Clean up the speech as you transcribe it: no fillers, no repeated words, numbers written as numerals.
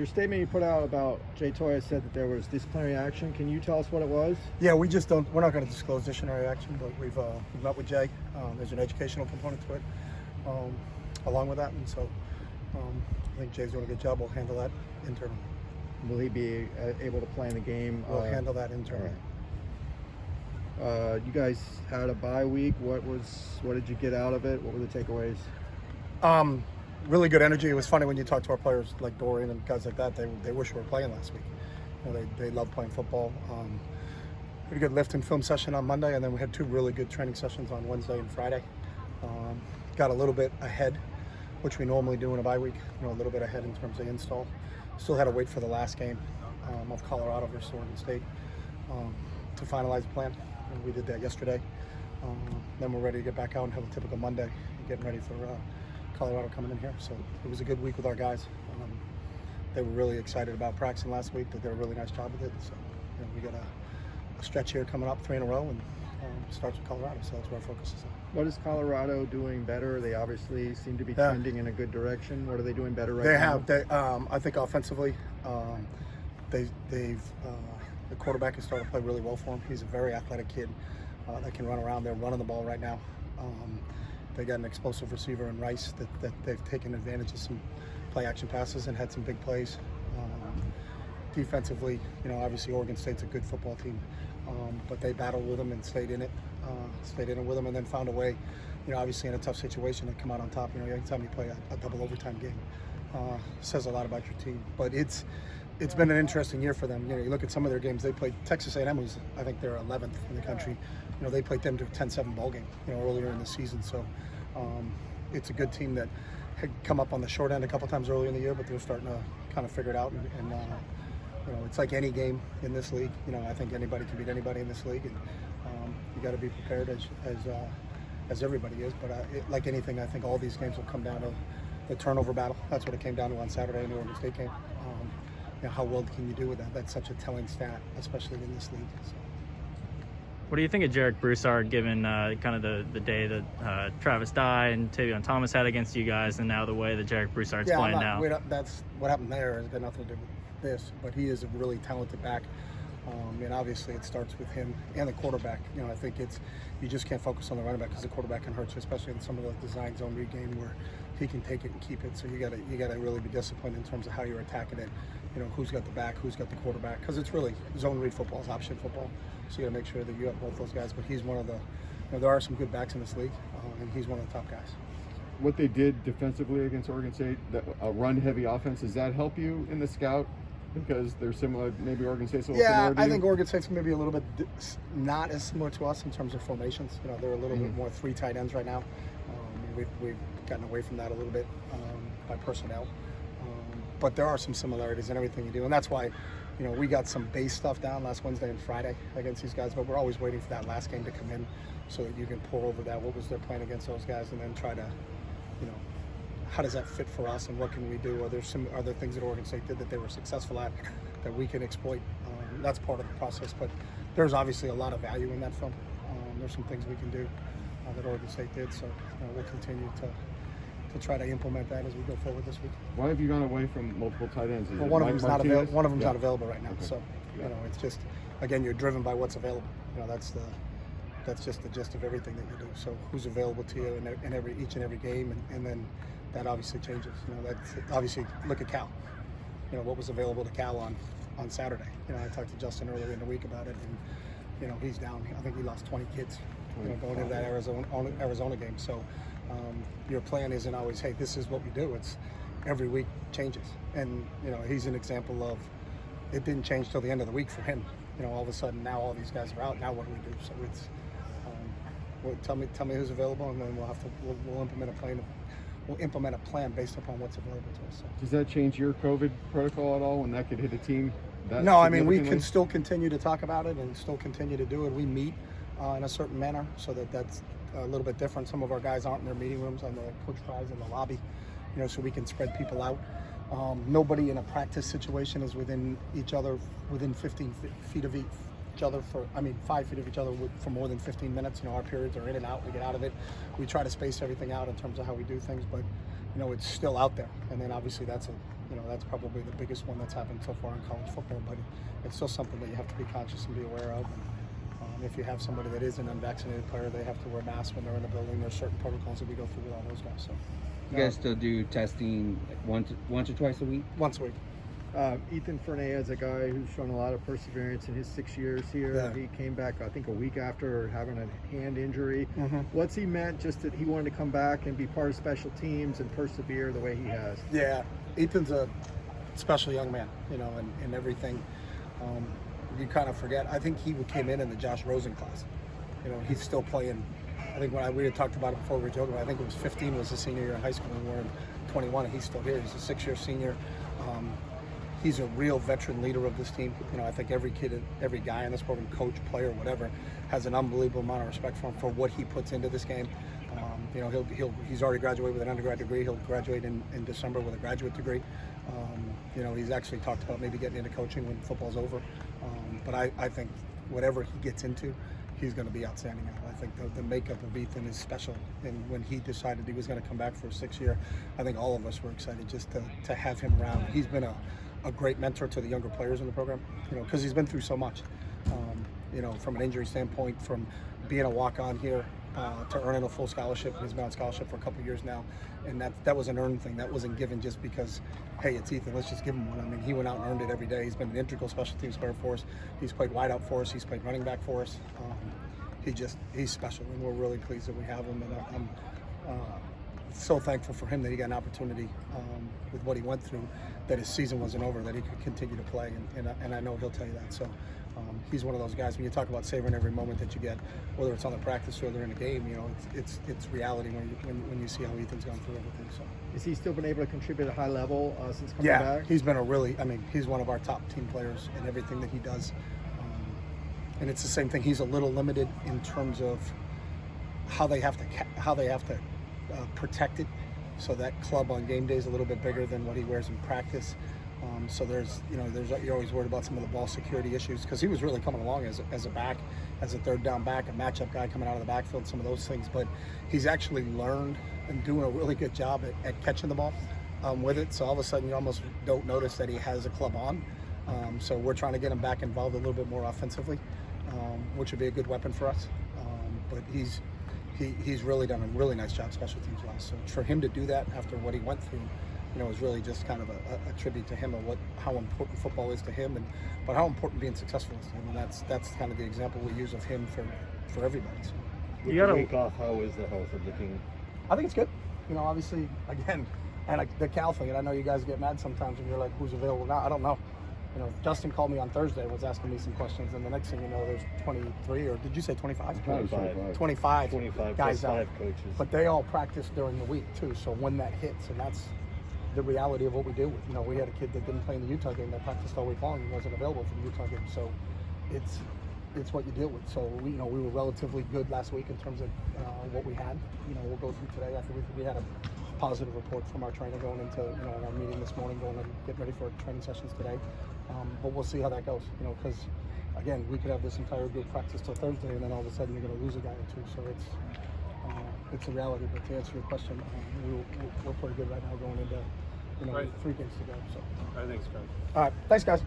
Your statement you put out about Jay Toye said that there was disciplinary action. Can you tell us what it was? Yeah, we're not going to disclose disciplinary action, but we've met with Jay. There's an educational component to it along with that, and so I think Jay's doing a good job. We'll handle that internally. Will he be able to play in the game? We'll handle that internally. You guys had a bye week. What did you get out of it? What were the takeaways? Really good energy. It was funny when you talk to our players like Dorian and guys like that. They wish we were playing last week. You know, they love playing football. Pretty good lift and film session on Monday, and then we had 2 really good training sessions on Wednesday and Friday. Got a little bit ahead, which we normally do in a bye week. You know, a little bit ahead in terms of install. Still had to wait for the last game of Colorado versus Oregon State to finalize the plan. And we did that yesterday. Then we're ready to get back out and have a typical Monday, getting ready for Colorado coming in here. So it was a good week with our guys. They were really excited about practicing last week. They did a really nice job with it. So you know, we got a stretch here coming up, 3 in a row, and starts with Colorado. So that's where our focus is on. What is Colorado doing better? They obviously seem to be trending in a good direction. What are they doing better now? I think offensively, the quarterback has started to play really well for him. He's a very athletic kid that can run around. They're running the ball right now. They got an explosive receiver in Rice that they've taken advantage of some play action passes and had some big plays. Defensively, you know, obviously Oregon State's a good football team, but they battled with them and stayed in it with them, and then found a way, you know, obviously in a tough situation to come out on top. You know, anytime you play a double overtime game, says a lot about your team. But it's been an interesting year for them. You know, you look at some of their games. They played Texas A&M, was I think they're 11th in the country. You know, they played them to a 10-7 ball game, you know, earlier in the season. So it's a good team that had come up on the short end a couple times earlier in the year, but they're starting to kind of figure it out. And you know, it's like any game in this league. You know, I think anybody can beat anybody in this league, and you got to be prepared as everybody is. But like anything, I think all these games will come down to the turnover battle. That's what it came down to on Saturday in the Oregon State game. You know, how well can you do with that? That's such a telling stat, especially in this league. So. What do you think of Jared Brossard, given kind of the day that Travis Dye and Tavion Thomas had against you guys, and now the way that Jared Brossard's playing now? That's what happened there. Has got nothing to do with this, but he is a really talented back. And obviously it starts with him and the quarterback. You know, I think you just can't focus on the running back because the quarterback can hurt you, especially in some of the design zone read game where he can take it and keep it. So you gotta really be disciplined in terms of how you're attacking it. You know, who's got the back, who's got the quarterback, because it's really zone read football, is option football. So you gotta make sure that you have both those guys. But he's one of the, you know, there are some good backs in this league, and he's one of the top guys. What they did defensively against Oregon State, a run-heavy offense, does that help you in the scout? Because they're similar, maybe Oregon State's a little similar to you? I think Oregon State's maybe a little bit not as similar to us in terms of formations. You know, they're a little bit more 3 tight ends right now. We've gotten away from that a little bit by personnel. But there are some similarities in everything you do. And that's why, you know, we got some base stuff down last Wednesday and Friday against these guys, but we're always waiting for that last game to come in so that you can pour over that. What was their plan against those guys? And then try to, you know, how does that fit for us and what can we do? Are there things that Oregon State did that they were successful at that we can exploit? That's part of the process, but there's obviously a lot of value in that film. There's some things we can do that Oregon State did, so we'll continue to try to implement that as we go forward this week. Why have you gone away from multiple tight ends? Well, one of them's not available right now, okay. So you know, it's just, again, you're driven by what's available. You know, that's just the gist of everything that you do. So who's available to you in each and every game, and then that obviously changes. You know, that's obviously, look at Cal. You know, what was available to Cal on Saturday. You know, I talked to Justin earlier in the week about it, and you know, he's down. I think he lost 20 kids, you know, going into that Arizona game. So your plan isn't always, hey, this is what we do. It's every week changes, and you know, he's an example of it didn't change till the end of the week for him. You know, all of a sudden now all these guys are out. Now what do we do? So it's tell me who's available, and then we'll implement a plan. We'll implement a plan based upon what's available to us. So. Does that change your COVID protocol at all when that could hit a team? No, I mean, we can still continue to talk about it and still continue to do it. We meet in a certain manner, so that's a little bit different. Some of our guys aren't in their meeting rooms. I know Coach Fry's in the lobby, you know, so we can spread people out. Nobody in a practice situation is within each other, within 15 feet of each other 5 feet of each other for more than 15 minutes. You know, our periods are in and out. We get out of it. We try to space everything out in terms of how we do things, but you know, it's still out there. And then obviously that's That's probably the biggest one that's happened so far in college football, but it's still something that you have to be conscious and be aware of. And, if you have somebody that is an unvaccinated player, they have to wear masks when they're in the building. There's certain protocols that we go through with all those guys. So, you guys still do testing once or twice a week? Once a week. Ethan Fernandez, a guy who's shown a lot of perseverance in his 6 years here. Yeah. He came back, I think, a week after having a hand injury. Mm-hmm. What's he meant? Just that he wanted to come back and be part of special teams and persevere the way he has. Yeah, Ethan's a special young man, and everything. You kind of forget. I think he came in the Josh Rosen class. He's still playing. I think we had talked about it before we were joking. I think it was 15 was his senior year in high school, and we're in 21, and he's still here. He's a 6-year senior. He's a real veteran leader of this team. I think every kid, every guy in this program, coach, player, whatever, has an unbelievable amount of respect for him for what he puts into this game. He's already graduated with an undergrad degree. He'll graduate in December with a graduate degree. He's actually talked about maybe getting into coaching when football's over. But I think whatever he gets into, he's going to be outstanding at. I think the makeup of Ethan is special. And when he decided he was going to come back for a 6th year, I think all of us were excited just to have him around. He's been a great mentor to the younger players in the program, because he's been through so much. From an injury standpoint, from being a walk-on here to earning a full scholarship. He's been on scholarship for a couple of years now, and that was an earned thing. That wasn't given just because, hey, it's Ethan, let's just give him one. I mean, he went out and earned it every day. He's been an integral special teams player for us. He's played wideout for us. He's played running back for us. He's special, and we're really pleased that we have him. And I'm so thankful for him that he got an opportunity with what he went through, that his season wasn't over, that he could continue to play, and I know he'll tell you that. So he's one of those guys, when you talk about savoring every moment that you get, whether it's on the practice field or in a game, it's reality when you see how Ethan's gone through everything. So Has he still been able to contribute at a high level since coming yeah, back? he's been he's one of our top team players in everything that he does. And it's the same thing. He's a little limited in terms of how they have to protect it. So that club on game day is a little bit bigger than what he wears in practice. So you're always worried about some of the ball security issues, because he was really coming along as a back, as a third down back, a matchup guy coming out of the backfield, some of those things. But he's actually learned and doing a really good job at catching the ball with it. So all of a sudden you almost don't notice that he has a club on. So we're trying to get him back involved a little bit more offensively, which would be a good weapon for us. But he's really done a really nice job special teams wise. So for him to do that after what he went through, is really just kind of a tribute to him of how important football is to him, but how important being successful is to him. And that's kind of the example we use of him for everybody. So. With the week off, how is the health of the team? I think it's good. Obviously, again, and the Cal thing, and I know you guys get mad sometimes when you're like, who's available now? I don't know. Justin called me on Thursday and was asking me some questions, and the next thing you know, there's 23, or did you say 25? 25 guys out. 5 coaches. But they all practice during the week too, so when that hits, and that's the reality of what we do. We had a kid that didn't play in the Utah game that practiced all week long and wasn't available for the Utah game, so it's what you deal with. So we were relatively good last week in terms of what we had. We'll go through today after we had a positive report from our trainer going into our meeting this morning, going and getting ready for training sessions today. But we'll see how that goes. Because again, we could have this entire group practice till Thursday, and then all of a sudden you're going to lose a guy or two. So it's a reality. But to answer your question, we're pretty good right now going into 3 games to go. So I think it's great. all right, thanks guys.